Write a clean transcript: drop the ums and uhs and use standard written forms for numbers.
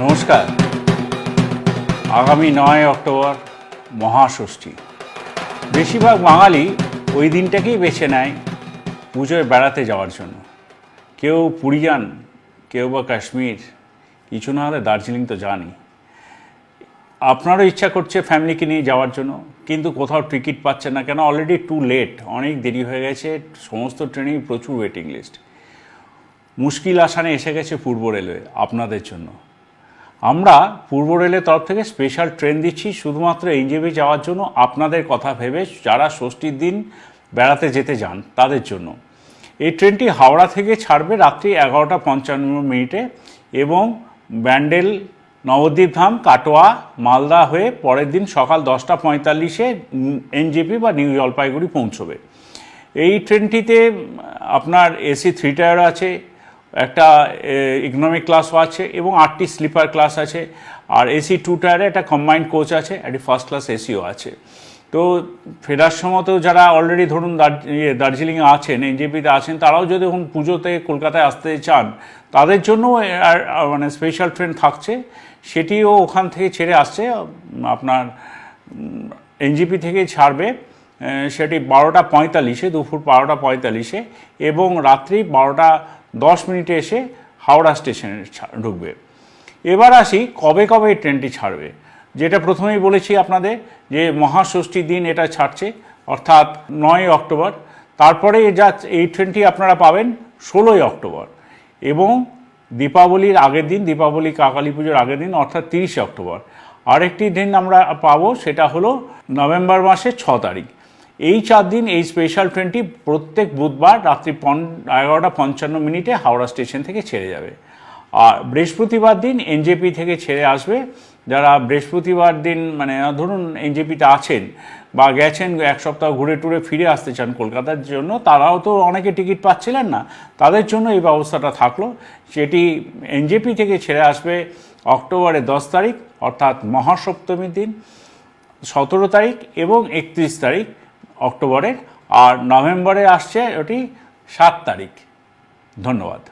নমস্কার। আগামী 9 অক্টোবর মহাষষ্ঠী। বেশিরভাগ বাঙালি ওই দিনটাকেই বেছে নেয় পুজোয় বেড়াতে যাওয়ার জন্য। কেউ পুরী যান, কেউ বা কাশ্মীর, কিছু না হলে দার্জিলিং তো জানি। আপনারও ইচ্ছা করছে ফ্যামিলিকে নিয়ে যাওয়ার জন্য, কিন্তু কোথাও টিকিট পাচ্ছে না কেন, অলরেডি টু লেট, অনেক দেরি হয়ে গেছে, সমস্ত ট্রেনেই প্রচুর ওয়েটিং লিস্ট। মুশকিল আসানে এসে গেছে পূর্ব রেলওয়ে আপনাদের জন্য। আমরা পূর্ব রেলের তরফ থেকে স্পেশাল ট্রেন দিচ্ছি শুধুমাত্র এনজেপি যাওয়ার জন্য, আপনাদের কথা ভেবে, যারা ষষ্ঠীর দিন বেড়াতে যেতে যান তাদের জন্য। এই ট্রেনটি হাওড়া থেকে ছাড়বে রাত্রি 11:55 এবং ব্যান্ডেল, নবদ্বীপধাম, কাটোয়া, মালদা হয়ে পরের দিন সকাল 10:45 এনজেপি বা নিউ জলপাইগুড়ি পৌঁছবে। এই ট্রেনটিতে আপনার এসি 3 টায়ার আছে, একটা ইকোনমিক ক্লাসও আছে এবং 8টি স্লিপার ক্লাস আছে। আর এসি 2 টায়ারে একটা কম্বাইন্ড কোচ আছে, একটি ফার্স্ট ক্লাস এসিও আছে। তো ফেরার সময় তো যারা অলরেডি ধরুন দার্জিলিংয়ে আছেন, এনজেপিতে আছেন, তারাও যদি এখন পুজোতে কলকাতায় আসতে চান তাদের জন্য মানে স্পেশাল ট্রেন থাকছে। সেটিও ওখান থেকে ছেড়ে আসছে, আপনার এনজেপি থেকে ছাড়বে। সেটি 12:45, দুপুর 12:45 এবং রাত্রি 12:10 এসে হাওড়া স্টেশনে ঢুকবে। এবার আসি কবে কবে এই ট্রেনটি ছাড়বে। যেটা প্রথমেই বলেছি আপনাদের যে মহাষষ্ঠীর দিন এটা ছাড়ছে, অর্থাৎ 9 অক্টোবর। তারপরে এই ট্রেনটি আপনারা পাবেন 16 অক্টোবর এবং দীপাবলির আগের দিন, দীপাবলি কালী পুজোর আগের দিন, অর্থাৎ 30 অক্টোবর। আরেকটি দিন আমরা পাবো, সেটা হলো নভেম্বর মাসের 6 তারিখ। এই 4 দিন এই স্পেশাল ট্রেনটি প্রত্যেক বুধবার রাত্রি 11:55 হাওড়া স্টেশন থেকে ছেড়ে যাবে। আর বৃহস্পতিবার দিন এনজেপি থেকে ছেড়ে আসবে। যারা বৃহস্পতিবার দিন মানে ধরুন এনজেপিতে আছেন বা গেছেন, এক সপ্তাহ ঘুরে টুরে ফিরে আসতে চান কলকাতার জন্য, তারাও তো অনেকে টিকিট পাচ্ছিলেন না, তাদের জন্য এই ব্যবস্থাটা থাকলো। সেটি এনজেপি থেকে ছেড়ে আসবে অক্টোবরের 10 তারিখ, অর্থাৎ মহাসপ্তমীর দিন, 17 তারিখ এবং 31 তারিখ অক্টোবরের। আর নভেম্বরে আসছে ওটি 7 তারিখ। ধন্যবাদ।